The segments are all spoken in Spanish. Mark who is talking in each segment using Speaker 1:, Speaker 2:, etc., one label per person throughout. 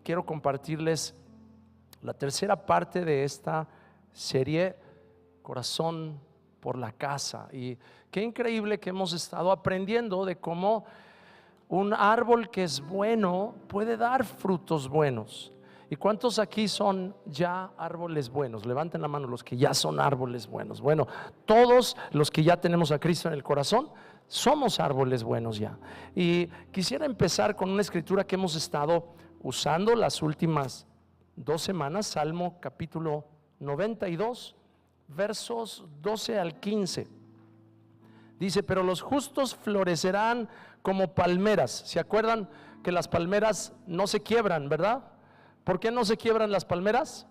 Speaker 1: quiero compartirles la tercera parte de esta serie, Corazón por la Casa. Y qué increíble que hemos estado aprendiendo de cómo un árbol que es bueno puede dar frutos buenos. ¿Y cuántos aquí son ya árboles buenos? Levanten la mano los que ya son árboles buenos. Bueno, todos los que ya tenemos a Cristo en el corazón somos árboles buenos ya. Y quisiera empezar con una escritura que hemos estado usando las últimas 2 semanas, Salmo capítulo 92, versos 12 al 15. Dice: pero los justos florecerán como palmeras. ¿Se acuerdan que las palmeras no se quiebran, verdad? ¿Por qué no se quiebran las palmeras?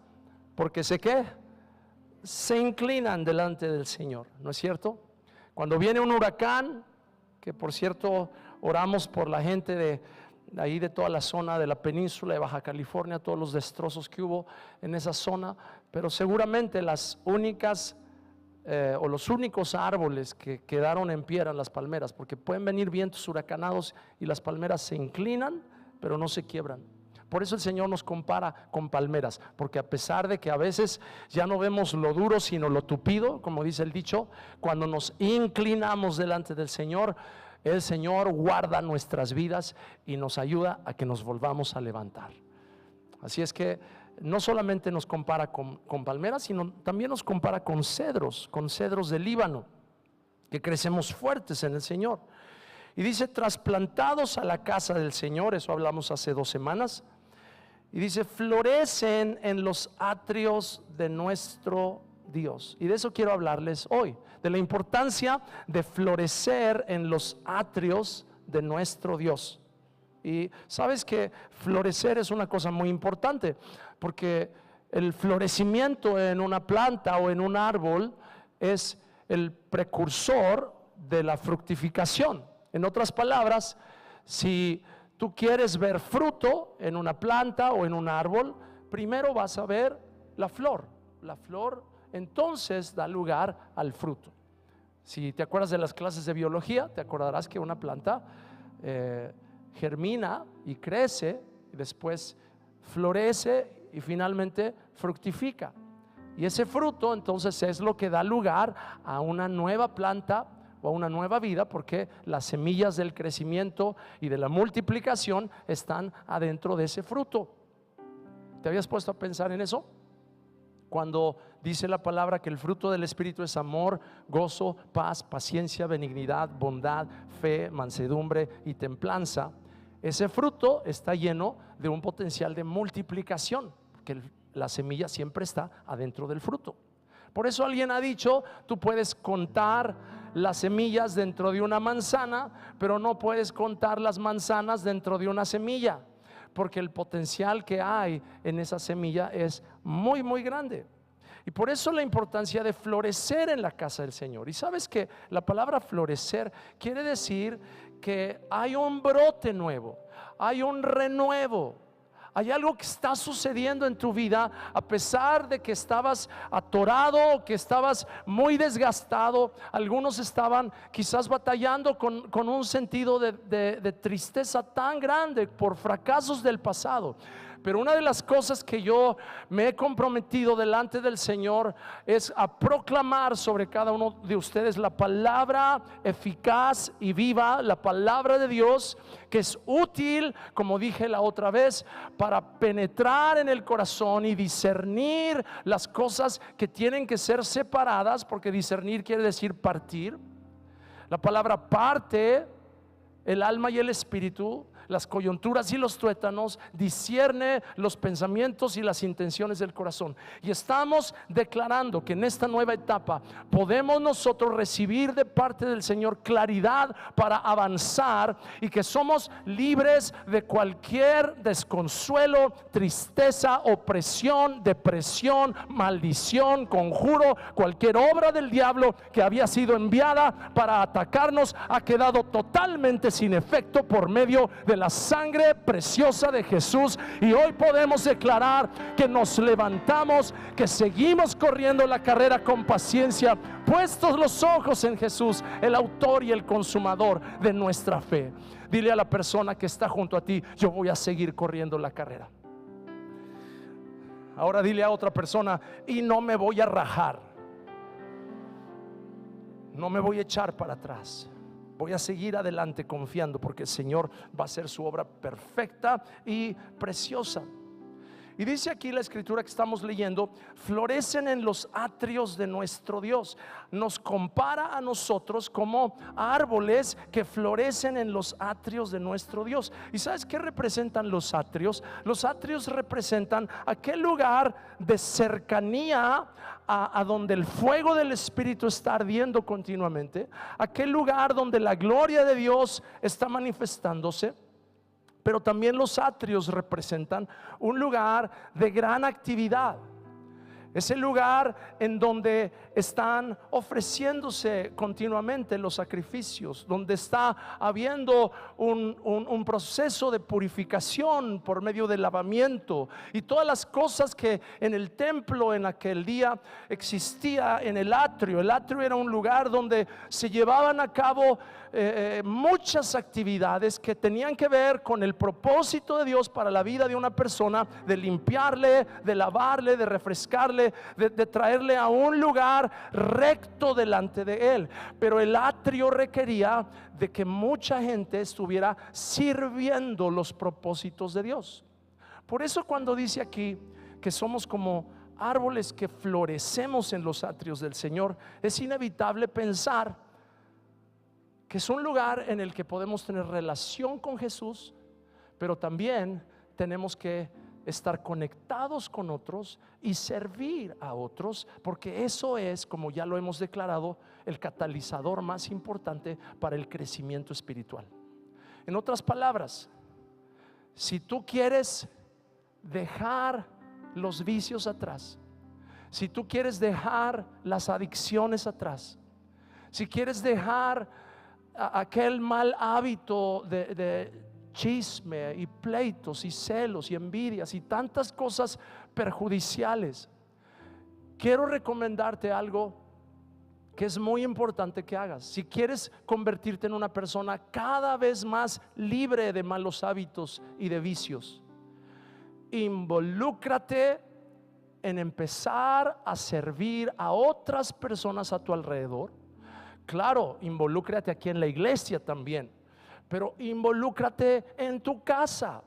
Speaker 1: Porque se inclinan delante del Señor, ¿no es cierto? Cuando viene un huracán, que por cierto oramos por la gente de ahí, de toda la zona de la península de Baja California, todos los destrozos que hubo en esa zona, pero seguramente las únicas o los únicos árboles que quedaron en pie eran las palmeras, porque pueden venir vientos huracanados y las palmeras se inclinan, pero no se quiebran. Por eso el Señor nos compara con palmeras, porque a pesar de que a veces ya no vemos lo duro sino lo tupido, como dice el dicho, cuando nos inclinamos delante del Señor, el Señor guarda nuestras vidas y nos ayuda a que nos volvamos a levantar. Así es que no solamente nos compara con palmeras, sino también nos compara con cedros del Líbano, que crecemos fuertes en el Señor. Y dice: trasplantados a la casa del Señor, eso hablamos hace 2 semanas. Y dice: florecen en los atrios de nuestro Dios. Y de eso quiero hablarles hoy, de la importancia de florecer en los atrios de nuestro Dios. Y sabes que florecer es una cosa muy importante, porque el florecimiento en una planta o en un árbol es el precursor de la fructificación. En otras palabras, si tú quieres ver fruto en una planta o en un árbol, primero vas a ver la flor. La flor entonces da lugar al fruto. Si te acuerdas de las clases de biología, te acordarás que una planta germina y crece, y después florece y finalmente fructifica. Y ese fruto entonces es lo que da lugar a una nueva planta o a una nueva vida, porque las semillas del crecimiento y de la multiplicación están adentro de ese fruto. ¿Te habías puesto a pensar en eso? Cuando dice la palabra que el fruto del Espíritu es amor, gozo, paz, paciencia, benignidad, bondad, fe, mansedumbre y templanza, ese fruto está lleno de un potencial de multiplicación, porque la semilla siempre está adentro del fruto. Por eso alguien ha dicho: tú puedes contar las semillas dentro de una manzana, pero no puedes contar las manzanas dentro de una semilla, porque el potencial que hay en esa semilla es muy, muy grande. Y por eso la importancia de florecer en la casa del Señor. Y sabes que la palabra florecer quiere decir que hay un brote nuevo, hay un renuevo, hay algo que está sucediendo en tu vida, a pesar de que estabas atorado, que estabas muy desgastado. Algunos estaban quizás batallando con un sentido de tristeza tan grande por fracasos del pasado. Pero una de las cosas que yo me he comprometido delante del Señor es a proclamar sobre cada uno de ustedes la palabra eficaz y viva, la palabra de Dios, que es útil, como dije la otra vez, para penetrar en el corazón y discernir las cosas que tienen que ser separadas, porque discernir quiere decir partir. La palabra parte el alma y el espíritu, las coyunturas y los tuétanos, discierne los pensamientos y las intenciones del corazón. Y estamos declarando que en esta nueva etapa podemos nosotros recibir de parte del Señor claridad para avanzar, y que somos libres de cualquier desconsuelo, tristeza, opresión, depresión, maldición, conjuro. Cualquier obra del diablo que había sido enviada para atacarnos ha quedado totalmente sin efecto por medio de la sangre preciosa de Jesús. Y hoy podemos declarar que nos levantamos, que seguimos corriendo la carrera con paciencia, puestos los ojos en Jesús, el autor y el consumador de nuestra fe. Dile a la persona que está junto a ti: yo voy a seguir corriendo la carrera. Ahora dile a otra persona: y no me voy a rajar, no me voy a echar para atrás. Voy a seguir adelante confiando, porque el Señor va a hacer su obra perfecta y preciosa. Y dice aquí la escritura que estamos leyendo: florecen en los atrios de nuestro Dios. Nos compara a nosotros como árboles que florecen en los atrios de nuestro Dios. ¿Y sabes qué representan los atrios? Los atrios representan aquel lugar de cercanía a donde el fuego del Espíritu está ardiendo continuamente, aquel lugar donde la gloria de Dios está manifestándose. Pero también los atrios representan un lugar de gran actividad. Es el lugar en donde están ofreciéndose continuamente los sacrificios, donde está habiendo un proceso de purificación por medio del lavamiento y todas las cosas que en el templo en aquel día existía en el atrio. El atrio era un lugar donde se llevaban a cabo muchas actividades que tenían que ver con el propósito de Dios para la vida de una persona, de limpiarle, de lavarle, de refrescarle, de traerle a un lugar recto delante de él. Pero el atrio requería de que mucha gente estuviera sirviendo los propósitos de Dios. Por eso cuando dice aquí que somos como árboles que florecemos en los atrios del Señor, es inevitable pensar que es un lugar en el que podemos tener relación con Jesús, pero también tenemos que estar conectados con otros y servir a otros, porque eso es, como ya lo hemos declarado, el catalizador más importante para el crecimiento espiritual. En otras palabras, si tú quieres dejar los vicios atrás, si tú quieres dejar las adicciones atrás, si quieres dejar aquel mal hábito de chisme y pleitos y celos y envidias y tantas cosas perjudiciales, quiero recomendarte algo que es muy importante que hagas. Si quieres convertirte en una persona cada vez más libre de malos hábitos y de vicios, involúcrate en empezar a servir a otras personas a tu alrededor. Claro, involúcrate aquí en la iglesia también, pero involúcrate en tu casa.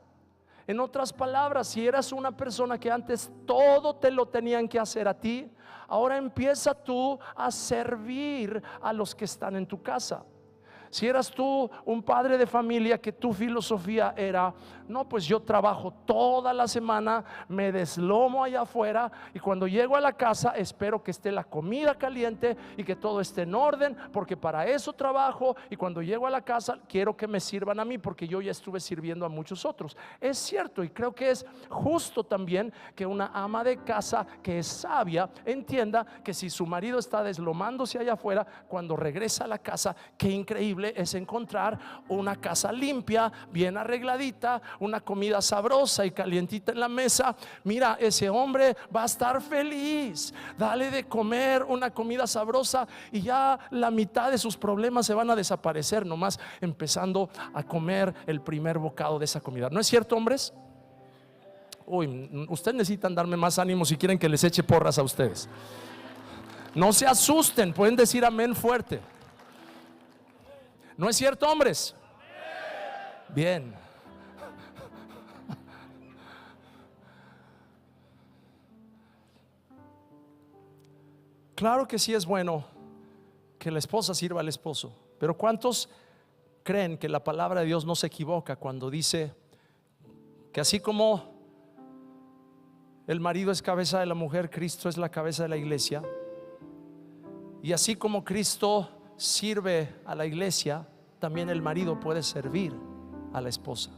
Speaker 1: En otras palabras, si eras una persona que antes todo te lo tenían que hacer a ti, ahora empieza tú a servir a los que están en tu casa. Si eras tú un padre de familia que tu filosofía era: no, pues yo trabajo toda la semana, me deslomo allá afuera, y cuando llego a la casa espero que esté la comida caliente y que todo esté en orden, porque para eso trabajo, y cuando llego a la casa quiero que me sirvan a mí, porque yo ya estuve sirviendo a muchos otros. Es cierto, y creo que es justo también que una ama de casa que es sabia entienda que si su marido está deslomándose allá afuera, cuando regresa a la casa, qué increíble es encontrar una casa limpia, bien arregladita, una comida sabrosa y calientita en la mesa. Mira, ese hombre va a estar feliz. Dale de comer una comida sabrosa y ya la mitad de sus problemas se van a desaparecer, nomás empezando a comer el primer bocado de esa comida. ¿No es cierto, hombres? Uy, ustedes necesitan darme más ánimo si quieren que les eche porras a ustedes. No se asusten, pueden decir amén fuerte. ¿No es cierto, hombres? Bien. Claro que sí es bueno que la esposa sirva al esposo, pero ¿cuántos creen que la palabra de Dios no se equivoca cuando dice que así como el marido es cabeza de la mujer, Cristo es la cabeza de la iglesia? Y así como Cristo sirve a la iglesia, también el marido puede servir a la esposa.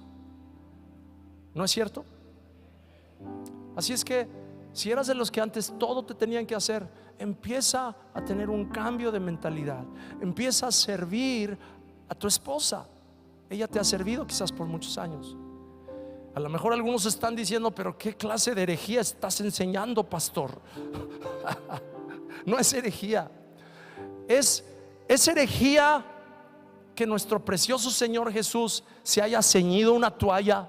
Speaker 1: ¿No es cierto? Así es que si eras de los que antes todo te tenían que hacer, empieza a tener un cambio de mentalidad. Empieza a servir a tu esposa. Ella te ha servido quizás por muchos años. A lo mejor algunos están diciendo: pero ¿qué clase de herejía estás enseñando, pastor? No es herejía. Es herejía que nuestro precioso Señor Jesús se haya ceñido una toalla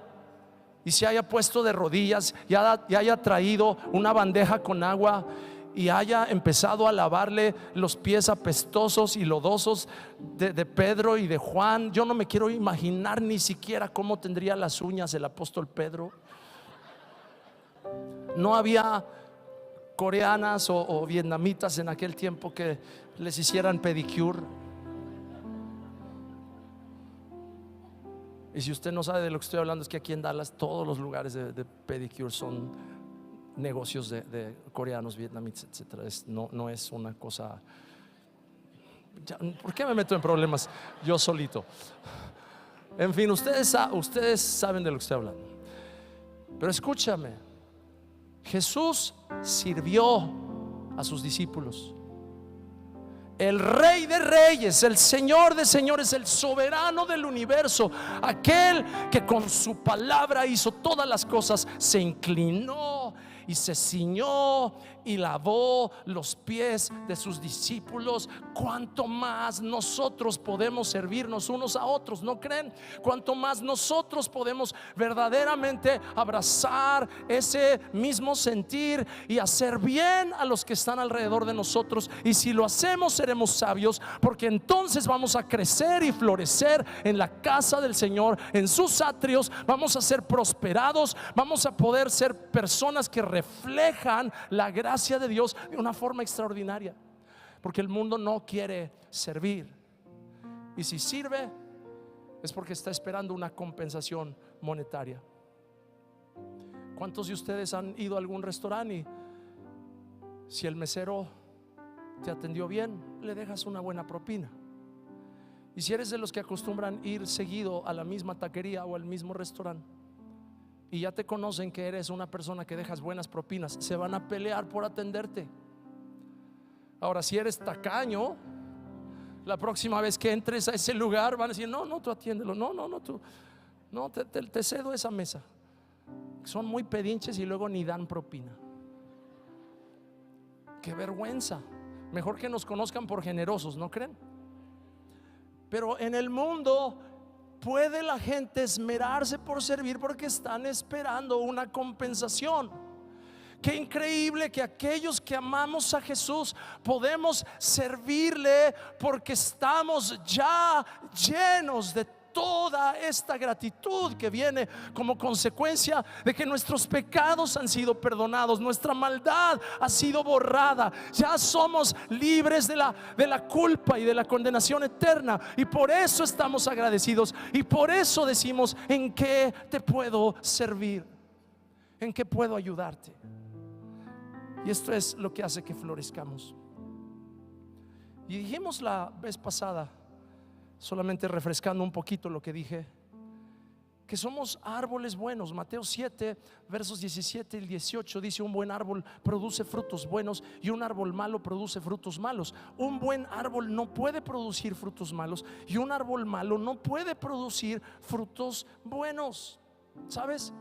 Speaker 1: y se haya puesto de rodillas y haya traído una bandeja con agua y haya empezado a lavarle los pies apestosos y lodosos de Pedro y de Juan. Yo no me quiero imaginar ni siquiera cómo tendría las uñas el apóstol Pedro. No había coreanas o vietnamitas en aquel tiempo que les hicieran pedicure. Y si usted no sabe de lo que estoy hablando, es que aquí en Dallas todos los lugares de pedicure son negocios de coreanos, vietnamitas, etcétera. No es una cosa. ¿Por qué me meto en problemas yo solito? En fin, ustedes saben de lo que estoy hablando. Pero escúchame, Jesús sirvió a sus discípulos. El Rey de Reyes, el Señor de Señores, el soberano del universo, aquel que con su palabra hizo todas las cosas, se inclinó y se ciñó y lavó los pies de sus discípulos. Cuanto más nosotros podemos servirnos unos a otros, ¿no creen? Cuanto más nosotros podemos verdaderamente abrazar ese mismo sentir y hacer bien a los que están alrededor de nosotros. Y si lo hacemos, seremos sabios, porque entonces vamos a crecer y florecer en la casa del Señor, en sus atrios. Vamos a ser prosperados, vamos a poder ser personas que reflejan la gracia de Dios de una forma extraordinaria, porque el mundo no quiere servir, y si sirve es porque está esperando una compensación monetaria. ¿Cuántos de ustedes han ido a algún restaurante y si el mesero te atendió bien, le dejas una buena propina? Y si eres de los que acostumbran ir seguido a la misma taquería o al mismo restaurante y ya te conocen que eres una persona que dejas buenas propinas, se van a pelear por atenderte. Ahora, si eres tacaño, la próxima vez que entres a ese lugar van a decir: no, tú atiéndelo, te cedo esa mesa. Son muy pedinches y luego ni dan propina. Qué vergüenza. Mejor que nos conozcan por generosos, ¿no creen? Pero en el mundo puede la gente esmerarse por servir porque están esperando una compensación. Qué increíble que aquellos que amamos a Jesús podemos servirle porque estamos ya llenos de toda esta gratitud que viene como consecuencia de que nuestros pecados han sido perdonados, nuestra maldad ha sido borrada, ya somos libres de la culpa y de la condenación eterna, y por eso estamos agradecidos, y por eso decimos: ¿en qué te puedo servir? ¿En qué puedo ayudarte? Y esto es lo que hace que florezcamos. Y dijimos la vez pasada, solamente refrescando un poquito lo que dije, que somos árboles buenos. Mateo 7 versos 17 y 18 dice: un buen árbol produce frutos buenos y un árbol malo produce frutos malos. Un buen árbol no puede producir frutos malos y un árbol malo no puede producir frutos buenos. ¿Sabes?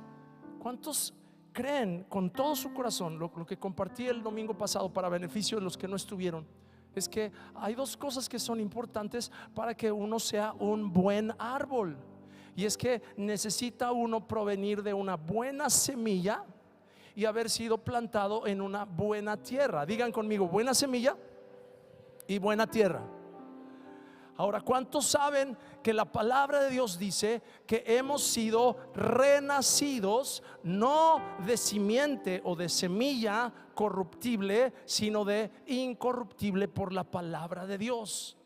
Speaker 1: ¿Cuántos creen con todo su corazón lo que compartí el domingo pasado para beneficio de los que no estuvieron? Es que hay dos cosas que son importantes para que uno sea un buen árbol, y es que necesita uno provenir de una buena semilla y haber sido plantado en una buena tierra. Digan conmigo: buena semilla y buena tierra. Ahora, ¿cuántos saben que la palabra de Dios dice que hemos sido renacidos no de simiente o de semilla corruptible, sino de incorruptible por la palabra de Dios?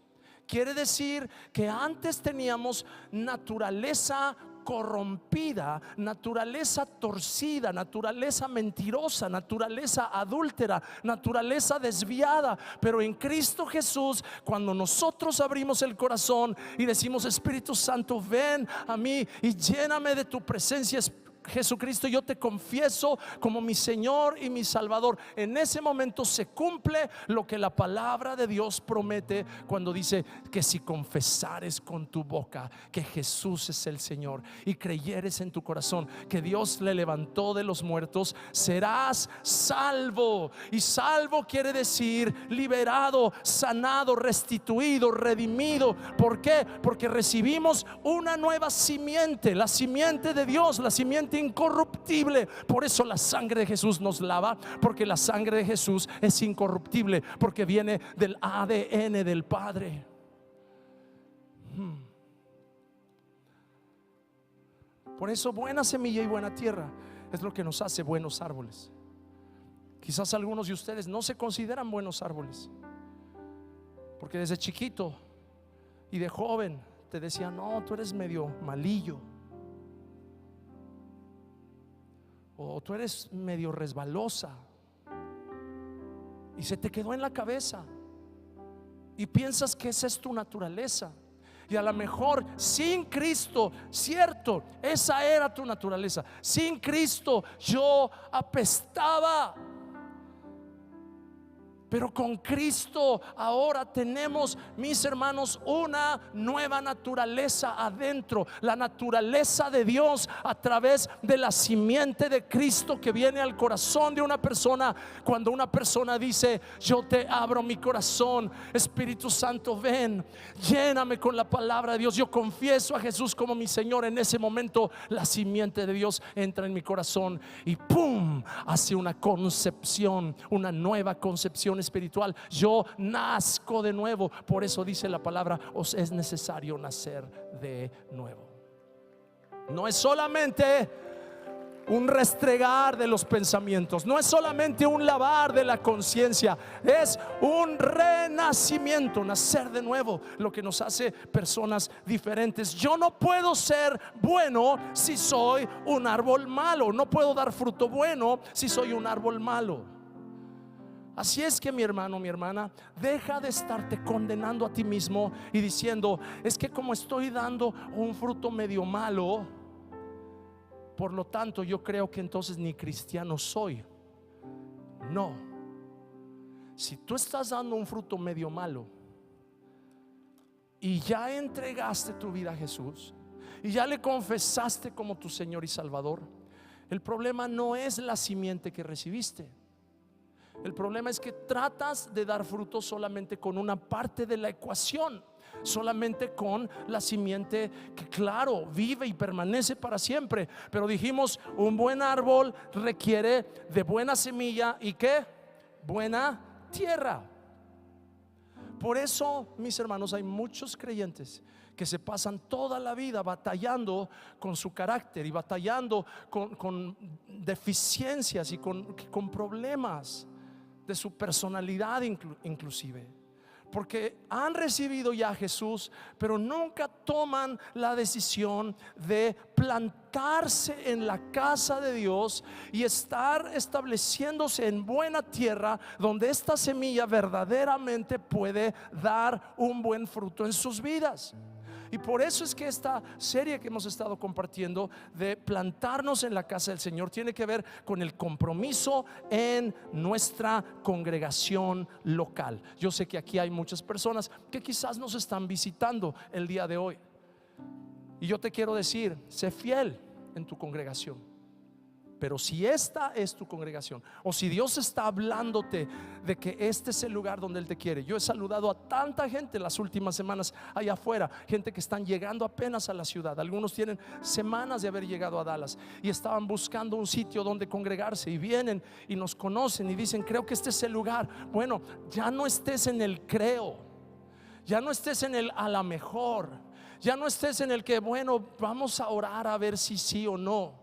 Speaker 1: Quiere decir que antes teníamos naturaleza corrompida, naturaleza torcida, naturaleza mentirosa, naturaleza adúltera, naturaleza desviada. Pero en Cristo Jesús, cuando nosotros abrimos el corazón y decimos: Espíritu Santo, ven a mí y lléname de tu presencia, Jesucristo, yo te confieso como mi Señor y mi Salvador. En ese momento se cumple lo que la palabra de Dios promete cuando dice que si confesares con tu boca que Jesús es el Señor y creyeres en tu corazón que Dios le levantó de los muertos, serás salvo. Y salvo quiere decir liberado, sanado, restituido, redimido. ¿Por qué? Porque recibimos una nueva simiente, la simiente de Dios, la simiente simiente incorruptible. Por eso la sangre de Jesús nos lava, porque la sangre de Jesús es incorruptible, porque viene del ADN del Padre. Por eso buena semilla y buena tierra es lo que nos hace buenos árboles. Quizás algunos de ustedes no se consideran buenos árboles, porque desde chiquito y de joven te decían: no, tú eres medio malillo, o tú eres medio resbalosa, y se te quedó en la cabeza y piensas que esa es tu naturaleza. Y a lo mejor sin Cristo, cierto, esa era tu naturaleza. Sin Cristo yo apestaba, pero con Cristo ahora tenemos, mis hermanos, una nueva naturaleza adentro. La naturaleza de Dios a través de la simiente de Cristo que viene al corazón de una persona. Cuando una persona dice: yo te abro mi corazón, Espíritu Santo, ven, lléname con la palabra de Dios, yo confieso a Jesús como mi Señor. En ese momento la simiente de Dios entra en mi corazón y ¡pum!, hace una concepción, una nueva concepción espiritual. Yo nazco de nuevo. Por eso dice la palabra: os es necesario nacer de nuevo. No es solamente un restregar de los pensamientos, no es solamente un lavar de la conciencia, es un renacimiento, nacer de nuevo, lo que nos hace personas diferentes. Yo no puedo ser bueno si soy un árbol malo, no puedo dar fruto bueno si soy un árbol malo. Así es que, mi hermano, mi hermana, deja de estarte condenando a ti mismo y diciendo: es que como estoy dando un fruto medio malo, por lo tanto yo creo que entonces ni cristiano soy. No. Si tú estás dando un fruto medio malo y ya entregaste tu vida a Jesús y ya le confesaste como tu Señor y Salvador, el problema no es la simiente que recibiste. El problema es que tratas de dar fruto solamente con una parte de la ecuación, solamente con la simiente que, claro, vive y permanece para siempre. Pero dijimos: un buen árbol requiere de buena semilla y ¿qué? Buena tierra. Por eso, mis hermanos, hay muchos creyentes que se pasan toda la vida batallando con su carácter y batallando con deficiencias y con problemas de su personalidad inclusive, porque han recibido ya a Jesús, pero nunca toman la decisión de plantarse en la casa de Dios y estar estableciéndose en buena tierra, donde esta semilla verdaderamente puede dar un buen fruto en sus vidas. Y por eso es que esta serie que hemos estado compartiendo de plantarnos en la casa del Señor tiene que ver con el compromiso en nuestra congregación local. Yo sé que aquí hay muchas personas que quizás nos están visitando el día de hoy, y yo te quiero decir: sé fiel en tu congregación. Pero si esta es tu congregación, o si Dios está hablándote de que este es el lugar donde Él te quiere. Yo he saludado a tanta gente las últimas semanas allá afuera, gente que están llegando apenas a la ciudad. Algunos tienen semanas de haber llegado a Dallas y estaban buscando un sitio donde congregarse, y vienen y nos conocen y dicen: creo que este es el lugar. Bueno, ya no estés en el creo, ya no estés en el a la mejor, ya no estés en el que bueno, vamos a orar a ver si sí o no.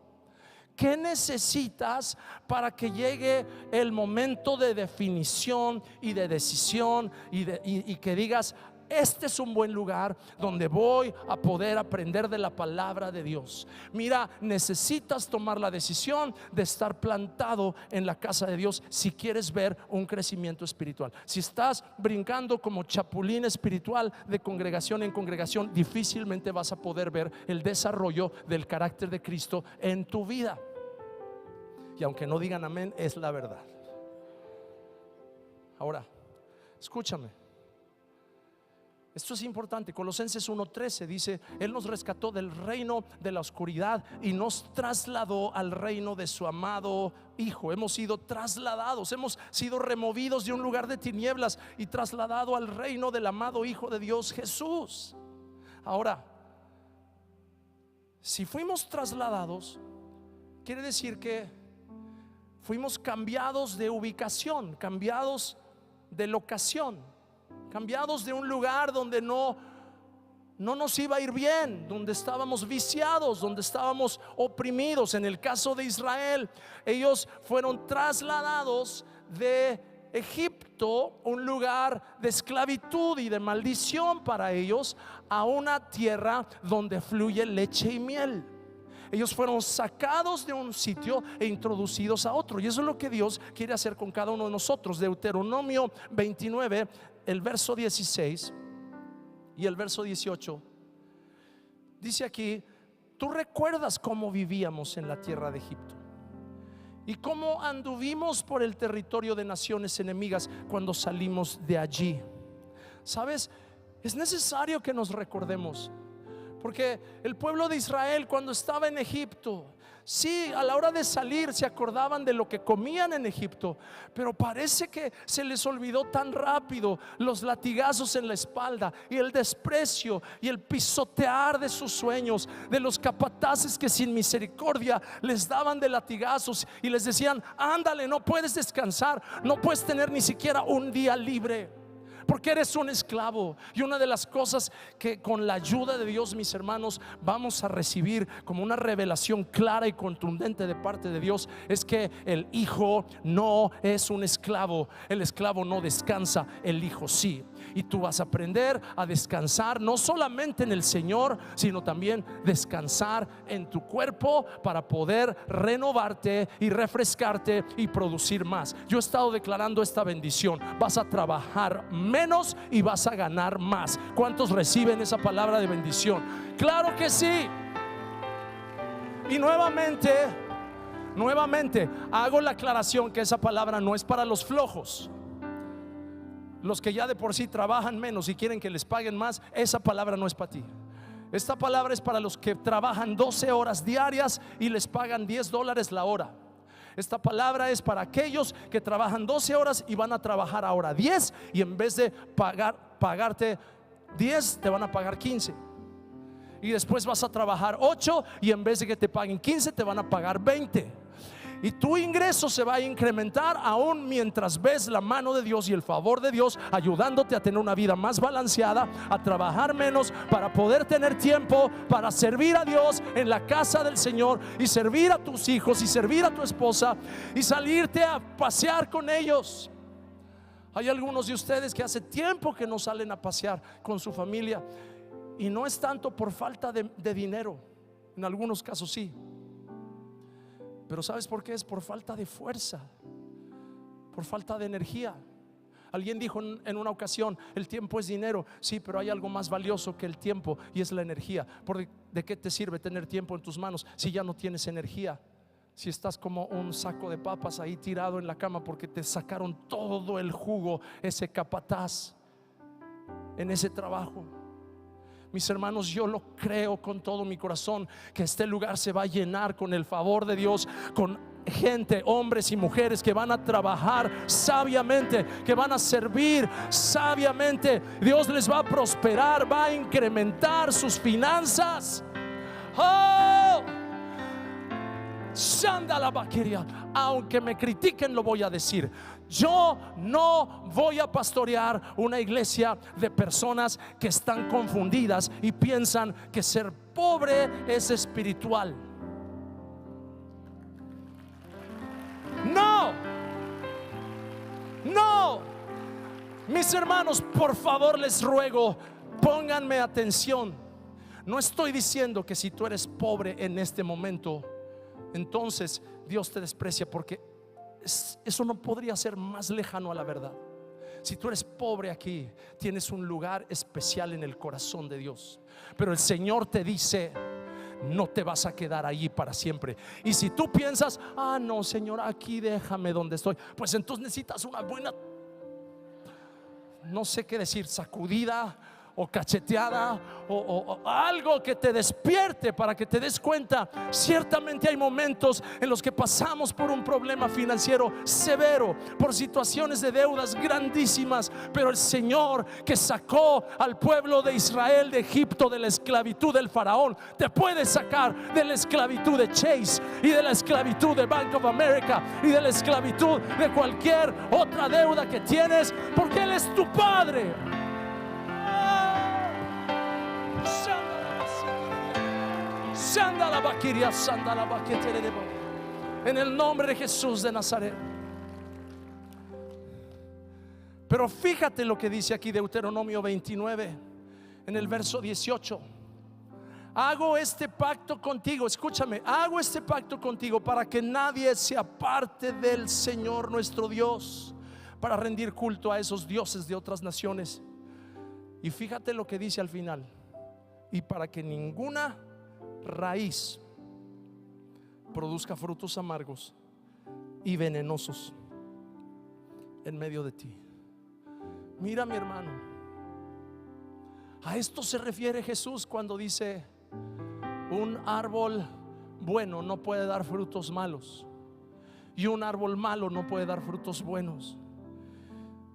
Speaker 1: ¿Qué necesitas para que llegue el momento de definición y de decisión y que digas: este es un buen lugar donde voy a poder aprender de la palabra de Dios? Mira, necesitas tomar la decisión de estar plantado en la casa de Dios si quieres ver un crecimiento espiritual. Si estás brincando como chapulín espiritual de congregación en congregación, difícilmente vas a poder ver el desarrollo del carácter de Cristo en tu vida. Y aunque no digan amén, es la verdad. Ahora, escúchame, esto es importante. Colosenses 1:13 dice: Él nos rescató del reino de la oscuridad y nos trasladó al reino de su amado Hijo. Hemos sido trasladados, hemos sido removidos de un lugar de tinieblas y trasladado al reino del amado Hijo de Dios, Jesús. Ahora, si fuimos trasladados, quiere decir que fuimos cambiados de ubicación, cambiados de locación, cambiados de un lugar donde no nos iba a ir bien, donde estábamos viciados, donde estábamos oprimidos. En el caso de Israel, ellos fueron trasladados de Egipto, un lugar de esclavitud y de maldición para ellos, a una tierra donde fluye leche y miel. Ellos fueron sacados de un sitio e introducidos a otro, y eso es lo que Dios quiere hacer con cada uno de nosotros. Deuteronomio 29, el verso 16 y el verso 18 dice aquí: tú recuerdas cómo vivíamos en la tierra de Egipto y cómo anduvimos por el territorio de naciones enemigas cuando salimos de allí. ¿Sabes? Es necesario que nos recordemos, porque el pueblo de Israel, cuando estaba en Egipto, sí, a la hora de salir se acordaban de lo que comían en Egipto, pero parece que se les olvidó tan rápido los latigazos en la espalda y el desprecio y el pisotear de sus sueños, de los capataces que sin misericordia les daban de latigazos y les decían: ándale, no puedes descansar, no puedes tener ni siquiera un día libre, porque eres un esclavo. Y una de las cosas que con la ayuda de Dios, mis hermanos, vamos a recibir como una revelación clara y contundente de parte de Dios es que el hijo no es un esclavo. El esclavo no descansa, el hijo sí. Y tú vas a aprender a descansar no solamente en el Señor, sino también descansar en tu cuerpo para poder renovarte y refrescarte y producir más. Yo he estado declarando esta bendición: vas a trabajar menos y vas a ganar más. ¿Cuántos reciben esa palabra de bendición? Claro que sí. Y nuevamente hago la aclaración que esa palabra no es para los flojos, los que ya de por sí trabajan menos y quieren que les paguen más. Esa palabra no es para ti. Esta palabra es para los que trabajan 12 horas diarias y les pagan $10 la hora. Esta palabra es para aquellos que trabajan 12 horas y van a trabajar ahora 10, y en vez de pagarte 10 te van a pagar 15. Y después vas a trabajar 8 y en vez de que te paguen 15 te van a pagar 20. Y tu ingreso se va a incrementar aún mientras ves la mano de Dios y el favor de Dios ayudándote a tener una vida más balanceada, a trabajar menos para poder tener tiempo para servir a Dios en la casa del Señor y servir a tus hijos y servir a tu esposa y salirte a pasear con ellos. Hay algunos de ustedes que hace tiempo que no salen a pasear con su familia, y no es tanto por falta de dinero, en algunos casos sí, pero ¿sabes por qué? Es por falta de fuerza, por falta de energía. Alguien dijo en una ocasión: el tiempo es dinero. Sí, pero hay algo más valioso que el tiempo, y es la energía. ¿De qué te sirve tener tiempo en tus manos si ya no tienes energía? Si estás como un saco de papas ahí tirado en la cama porque te sacaron todo el jugo ese capataz en ese trabajo. Mis hermanos, yo lo creo con todo mi corazón que este lugar se va a llenar con el favor de Dios, con gente, hombres y mujeres que van a trabajar sabiamente, que van a servir sabiamente. Dios les va a prosperar, va a incrementar sus finanzas. ¡Oh! Aunque me critiquen, lo voy a decir: yo no voy a pastorear una iglesia de personas que están confundidas y piensan que ser pobre es espiritual. No, mis hermanos, por favor les ruego, pónganme atención. No estoy diciendo que si tú eres pobre en este momento, entonces Dios te desprecia, porque eso no podría ser más lejano a la verdad. Si tú eres pobre aquí, tienes un lugar especial en el corazón de Dios, pero el Señor te dice: no te vas a quedar allí para siempre. Y si tú piensas: ah, no, Señor, aquí déjame donde estoy, pues entonces necesitas una buena, no sé qué decir, sacudida o cacheteada o algo que te despierte para que te des cuenta. Ciertamente hay momentos en los que pasamos por un problema financiero severo, por situaciones de deudas grandísimas, pero el Señor que sacó al pueblo de Israel de Egipto, de la esclavitud del faraón, te puede sacar de la esclavitud de Chase y de la esclavitud de Bank of America y de la esclavitud de cualquier otra deuda que tienes, porque Él es tu Padre. En el nombre de Jesús de Nazaret. Pero fíjate lo que dice aquí Deuteronomio 29 en el verso 18. Hago este pacto contigo, escúchame, hago este pacto contigo para que nadie se aparte del Señor nuestro Dios para rendir culto a esos dioses de otras naciones. Y fíjate lo que dice al final: y para que ninguna raíz produzca frutos amargos y venenosos en medio de ti. Mira, mi hermano, a esto se refiere Jesús cuando dice: un árbol bueno no puede dar frutos malos, y un árbol malo no puede dar frutos buenos.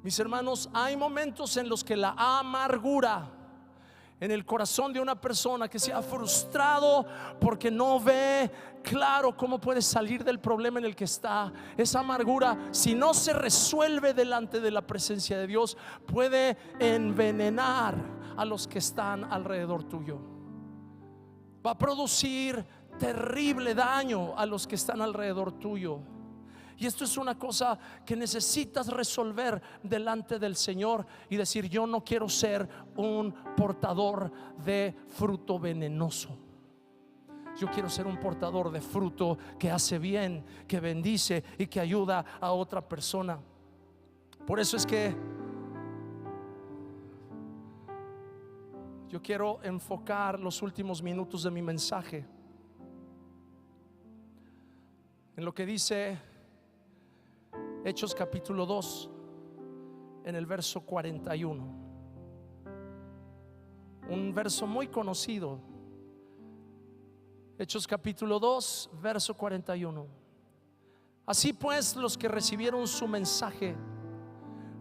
Speaker 1: Mis hermanos, hay momentos en los que la amargura en el corazón de una persona que se ha frustrado porque no ve claro cómo puede salir del problema en el que está, esa amargura, si no se resuelve delante de la presencia de Dios, puede envenenar a los que están alrededor tuyo. Va a producir terrible daño a los que están alrededor tuyo. Y esto es una cosa que necesitas resolver delante del Señor y decir: yo no quiero ser un portador de fruto venenoso. Yo quiero ser un portador de fruto que hace bien, que bendice y que ayuda a otra persona. Por eso es que yo quiero enfocar los últimos minutos de mi mensaje en lo que dice Hechos capítulo 2 en el verso 41. Un verso muy conocido. Hechos capítulo 2 verso 41. Así pues, los que recibieron su mensaje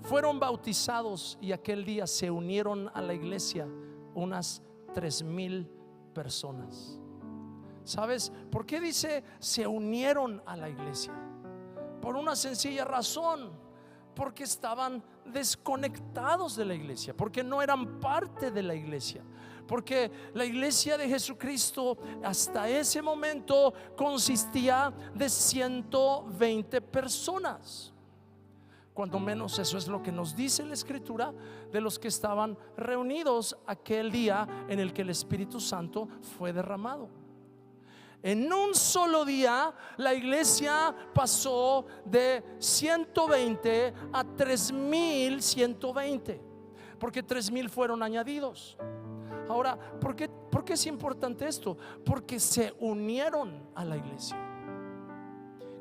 Speaker 1: fueron bautizados, y aquel día se unieron a la iglesia unas 3,000 personas. ¿Sabes por qué dice se unieron a la iglesia? Por una sencilla razón: porque estaban desconectados de la iglesia, porque no eran parte de la iglesia, porque la iglesia de Jesucristo hasta ese momento consistía de 120 personas. Cuando menos eso es lo que nos dice la Escritura de los que estaban reunidos aquel día en el que el Espíritu Santo fue derramado. En un solo día la iglesia pasó de 120 a 3,120, porque 3,000 fueron añadidos. Ahora, ¿por qué es importante esto? Porque se unieron a la iglesia.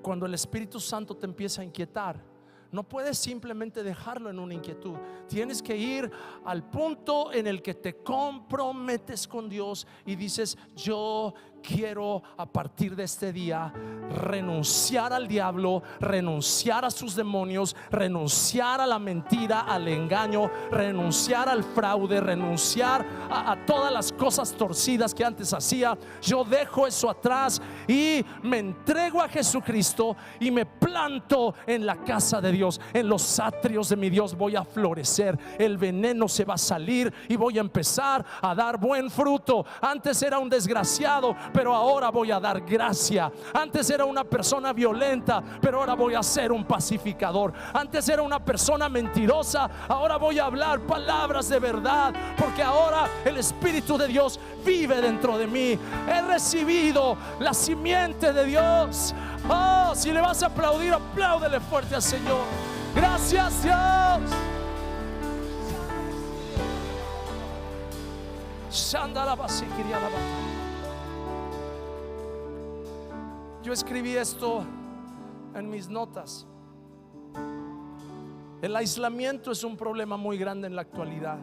Speaker 1: Cuando el Espíritu Santo te empieza a inquietar, no puedes simplemente dejarlo en una inquietud. Tienes que ir al punto en el que te comprometes con Dios y dices: yo quiero a partir de este día renunciar al diablo, renunciar a sus demonios, renunciar a la mentira, al engaño, renunciar al fraude, renunciar a todas las cosas torcidas que antes hacía. Yo dejo eso atrás y me entrego a Jesucristo y me planto en la casa de Dios, en los atrios de mi Dios. Voy a florecer, el veneno se va a salir y voy a empezar a dar buen fruto. Antes era un desgraciado, pero ahora voy a dar gracia. Antes era una persona violenta, pero ahora voy a ser un pacificador. Antes era una persona mentirosa, ahora voy a hablar palabras de verdad, porque ahora el Espíritu de Dios vive dentro de mí. He recibido la simiente de Dios. Oh, si le vas a aplaudir, apláudele fuerte al Señor. Gracias, Dios. Yo escribí esto en mis notas. El aislamiento es un problema muy grande en la actualidad.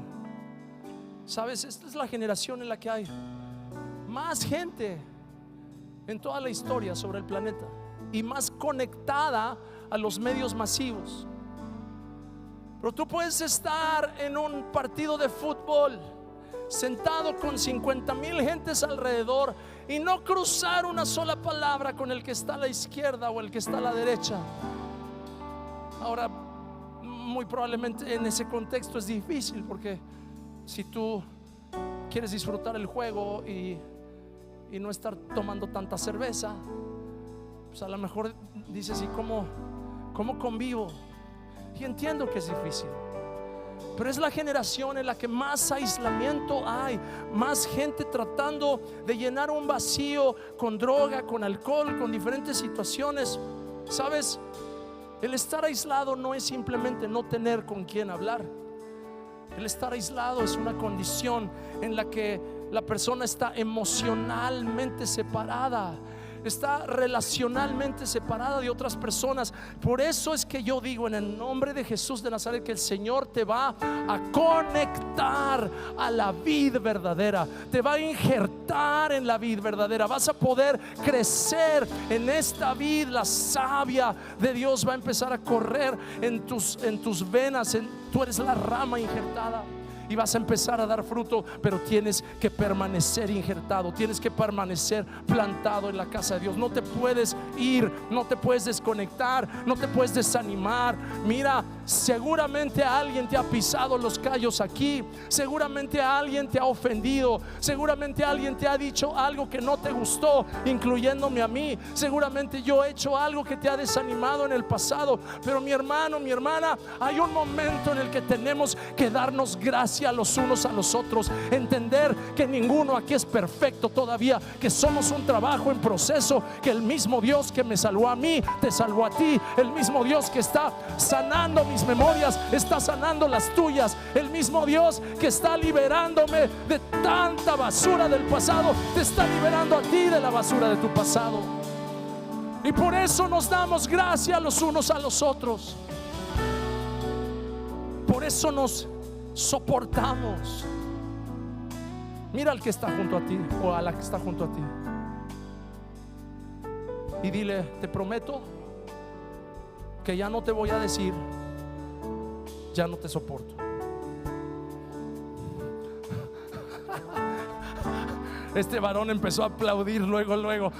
Speaker 1: Sabes, esta es la generación en la que hay más gente en toda la historia sobre el planeta y más conectada a los medios masivos. Pero tú puedes estar en un partido de fútbol sentado con 50,000 gentes alrededor y no cruzar una sola palabra con el que está a la izquierda o el que está a la derecha. Ahora, muy probablemente en ese contexto es difícil, porque si tú quieres disfrutar el juego y no estar tomando tanta cerveza, pues a lo mejor dices: ¿y cómo convivo? Y entiendo que es difícil, pero es la generación en la que más aislamiento hay, más gente tratando de llenar un vacío con droga, con alcohol, con diferentes situaciones. ¿Sabes? El estar aislado no es simplemente no tener con quién hablar. El estar aislado es una condición en la que la persona está emocionalmente separada, está relacionalmente separada de otras personas. Por eso es que yo digo, en el nombre de Jesús de Nazaret, que el Señor te va a conectar a la vid verdadera, te va a injertar en la vid verdadera. Vas a poder crecer en esta vid. La savia de Dios va a empezar a correr en tus venas. Tú eres la rama injertada y vas a empezar a dar fruto, pero tienes que permanecer injertado, tienes que permanecer plantado en la casa de Dios. No te puedes ir, no te puedes desconectar, no te puedes desanimar. Mira, seguramente alguien te ha pisado los callos aquí, seguramente alguien te ha ofendido, seguramente alguien te ha dicho algo que no te gustó, incluyéndome a mí. Seguramente yo he hecho algo que te ha desanimado en el pasado, pero mi hermano, mi hermana, hay un momento en el que tenemos que darnos gracia los unos a los otros, entender que ninguno aquí es perfecto todavía, que somos un trabajo en proceso, que el mismo Dios que me salvó a mí te salvó a ti, el mismo Dios que está sanando mis memorias está sanando las tuyas, el mismo Dios que está liberándome de tanta basura del pasado te está liberando a ti de la basura de tu pasado. Y por eso nos damos gracia los unos a los otros, por eso nos soportamos. Mira al que está junto a ti o a la que está junto a ti y dile: te prometo que ya no te voy a decir ya no te soporto. Este varón empezó a aplaudir luego.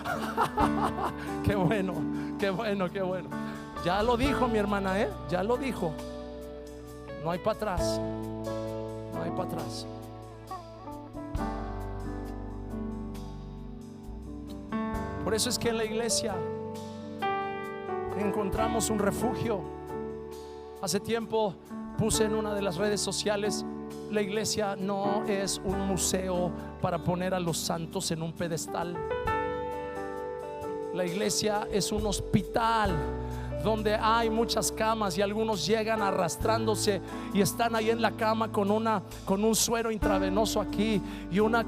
Speaker 1: Qué bueno, qué bueno, qué bueno. Ya lo dijo mi hermana, ya lo dijo. No hay para atrás. No hay para atrás. Por eso es que en la iglesia encontramos un refugio. Hace tiempo puse en una de las redes sociales: la iglesia no es un museo para poner a los santos en un pedestal. La iglesia es un hospital donde hay muchas camas y algunos llegan arrastrándose y están ahí en la cama con un suero intravenoso aquí y una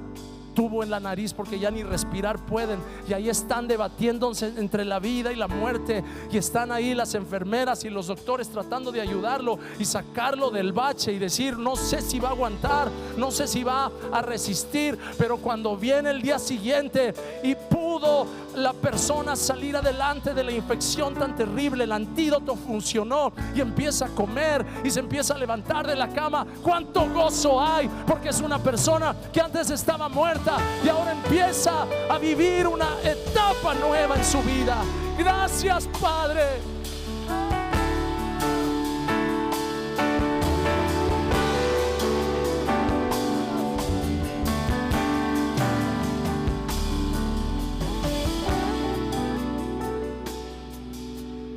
Speaker 1: tubo en la nariz porque ya ni respirar pueden, y ahí están debatiéndose entre la vida y la muerte, y están ahí las enfermeras y los doctores tratando de ayudarlo y sacarlo del bache y decir: no sé si va a aguantar, no sé si va a resistir. Pero cuando viene el día siguiente y pudo la persona salir adelante de la infección tan terrible, el antídoto funcionó y empieza a comer y se empieza a levantar de la cama, cuánto gozo hay, porque es una persona que antes estaba muerta y ahora empieza a vivir una etapa nueva en su vida. Gracias, Padre.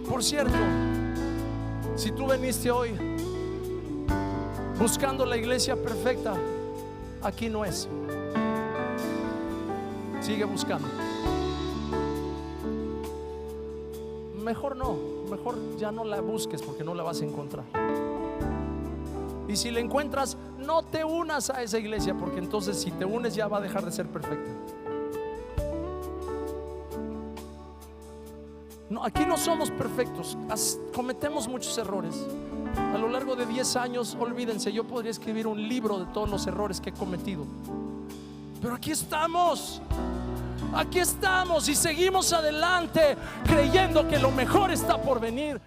Speaker 1: Por cierto, si tú viniste hoy buscando la iglesia perfecta, aquí no es. Sigue buscando. Mejor ya no la busques, porque no la vas a encontrar. Y si la encuentras, no te unas a esa iglesia, porque entonces si te unes ya va a dejar de ser perfecta. No, aquí no somos perfectos, cometemos muchos errores, A lo largo de 10 años, olvídense, yo podría escribir un libro de todos los errores que he cometido. Pero aquí estamos y seguimos adelante creyendo que lo mejor está por venir.